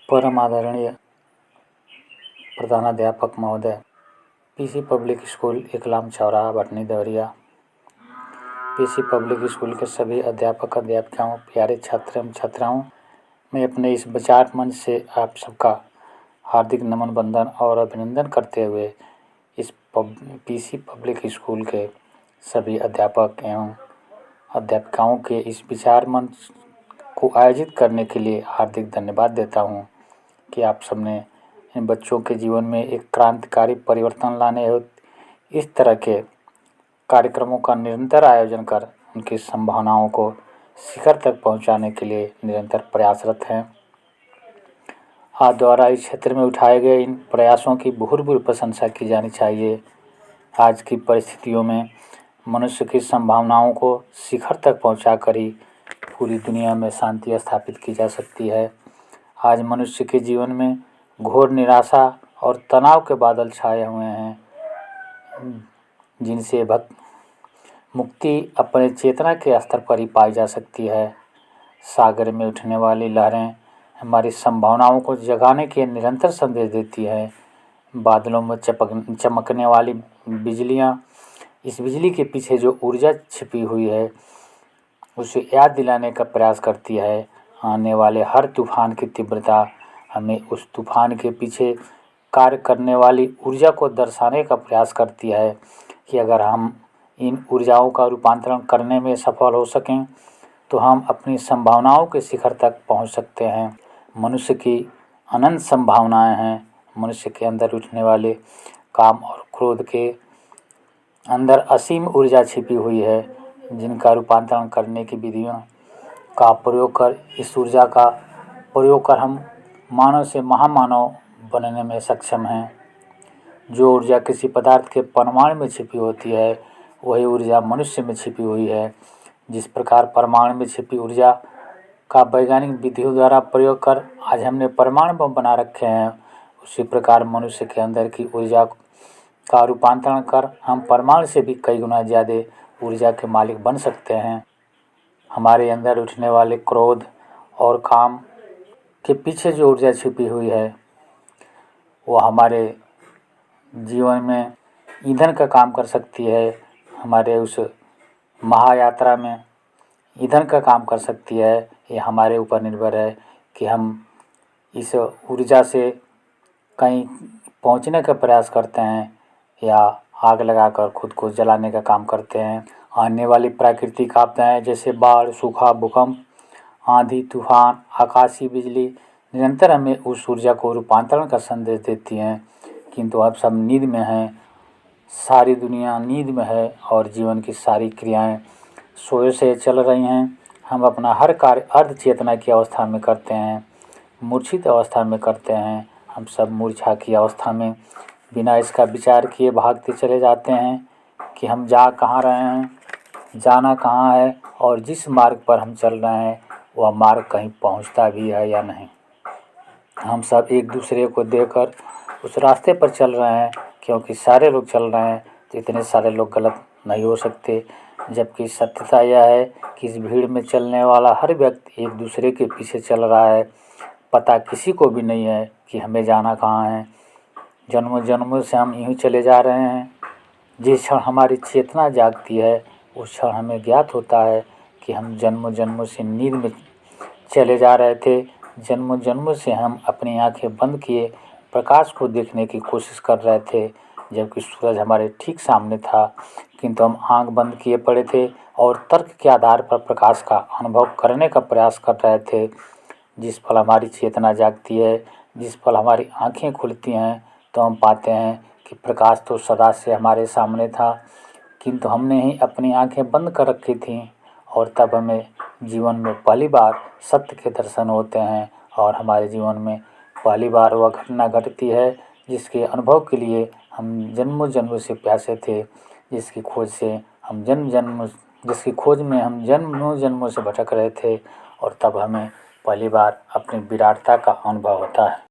परम आदरणीय प्रधानाध्यापक महोदय, पीसी पब्लिक स्कूल इकलाम चौराहा Bhatni Deoria, PC public school के सभी अध्यापक अध्यापिकाओं, प्यारे छात्र एवं छात्राओं, मैं अपने इस विचार मंच से आप सबका हार्दिक नमन बंदन और अभिनंदन करते हुए इस पीसी पब्लिक स्कूल के सभी अध्यापक एवं अध्यापिकाओं के इस विचार मंच को आयोजित करने के लिए हार्दिक धन्यवाद देता हूँ कि आप सबने इन बच्चों के जीवन में एक क्रांतिकारी परिवर्तन लाने हेतु इस तरह के कार्यक्रमों का निरंतर आयोजन कर उनकी संभावनाओं को शिखर तक पहुंचाने के लिए निरंतर प्रयासरत हैं। आप द्वारा इस क्षेत्र में उठाए गए इन प्रयासों की भूरिभूरि प्रशंसा की जानी चाहिए। आज की परिस्थितियों में मनुष्य की संभावनाओं को शिखर तक पहुंचाकर ही पूरी दुनिया में शांति स्थापित की जा सकती है। आज मनुष्य के जीवन में घोर निराशा और तनाव के बादल छाए हुए हैं, जिनसे मुक्ति अपने चेतना के स्तर पर ही पाई जा सकती है। सागर में उठने वाली लहरें हमारी संभावनाओं को जगाने के निरंतर संदेश देती है। बादलों में चमकने वाली बिजलियाँ, इस बिजली के पीछे जो ऊर्जा छिपी हुई है उसे याद दिलाने का प्रयास करती है। आने वाले हर तूफान की तीव्रता हमें उस तूफान के पीछे कार्य करने वाली ऊर्जा को दर्शाने का प्रयास करती है कि अगर हम इन ऊर्जाओं का रूपांतरण करने में सफल हो सकें तो हम अपनी संभावनाओं के शिखर तक पहुंच सकते हैं। मनुष्य की अनंत संभावनाएं हैं। मनुष्य के अंदर उठने वाले काम और क्रोध के अंदर असीम ऊर्जा छिपी हुई है, जिनका रूपांतरण करने की विधियों का प्रयोग कर इस ऊर्जा का प्रयोग कर हम मानव से महामानव बनने में सक्षम हैं। जो ऊर्जा किसी पदार्थ के परमाणु में छिपी होती है वही ऊर्जा मनुष्य में छिपी हुई है। जिस प्रकार परमाणु में छिपी ऊर्जा का वैज्ञानिक विधियों द्वारा प्रयोग कर आज हमने परमाणु बम बना रखे हैं, उसी प्रकार मनुष्य के अंदर की ऊर्जा का रूपांतरण कर हम परमाणु से भी कई गुना ज़्यादा ऊर्जा के मालिक बन सकते हैं। हमारे अंदर उठने वाले क्रोध और काम के पीछे जो ऊर्जा छिपी हुई है वो हमारे जीवन में ईंधन का काम कर सकती है। हमारे उस महायात्रा में ईंधन का काम कर सकती है। ये हमारे ऊपर निर्भर है कि हम इस ऊर्जा से कहीं पहुंचने का प्रयास करते हैं या आग लगाकर खुद को जलाने का काम करते हैं। आने वाली प्राकृतिक आपदाएं जैसे बाढ़, सूखा, भूकंप, आंधी, तूफान, आकाशीय बिजली निरंतर हमें उस ऊर्जा को रूपांतरण का संदेश देती हैं, किंतु अब सब नींद में हैं। सारी दुनिया नींद में है और जीवन की सारी क्रियाएं सोए से चल रही हैं। हम अपना हर कार्य अर्ध चेतना की अवस्था में करते हैं, मूर्छित अवस्था में करते हैं। हम सब मूर्छा की अवस्था में बिना इसका विचार किए भागते चले जाते हैं कि हम जा कहाँ रहे हैं, जाना कहाँ है और जिस मार्ग पर हम चल रहे हैं वह मार्ग कहीं पहुंचता भी है या नहीं। हम सब एक दूसरे को देखकर उस रास्ते पर चल रहे हैं, क्योंकि सारे लोग चल रहे हैं तो इतने सारे लोग गलत नहीं हो सकते। जबकि सत्यता यह है कि इस भीड़ में चलने वाला हर व्यक्ति एक दूसरे के पीछे चल रहा है। पता किसी को भी नहीं है कि हमें जाना कहाँ है। जन्मों जन्मों से हम यूँ चले जा रहे हैं। जिस क्षण हमारी चेतना जागती है उस क्षण हमें ज्ञात होता है कि हम जन्मों जन्मों से नींद में चले जा रहे थे। जन्मों जन्मों से हम अपनी आंखें बंद किए प्रकाश को देखने की कोशिश कर रहे थे, जबकि सूरज हमारे ठीक सामने था, किंतु हम आंख बंद किए पड़े थे और तर्क के आधार पर प्रकाश का अनुभव करने का प्रयास कर रहे थे। जिस पल हमारी चेतना जागती है, जिस पल हमारी आंखें खुलती हैं, तो हम पाते हैं कि प्रकाश तो सदा से हमारे सामने था, किंतु हमने ही अपनी आंखें बंद कर रखी थीं। और तब हमें जीवन में पहली बार सत्य के दर्शन होते हैं और हमारे जीवन में पहली बार वह घटना घटती है जिसके अनुभव के लिए हम जन्मों जन्मों से प्यासे थे, जिसकी खोज में हम जन्मों जन्मों से भटक रहे थे। और तब हमें पहली बार अपनी विराटता का अनुभव होता है।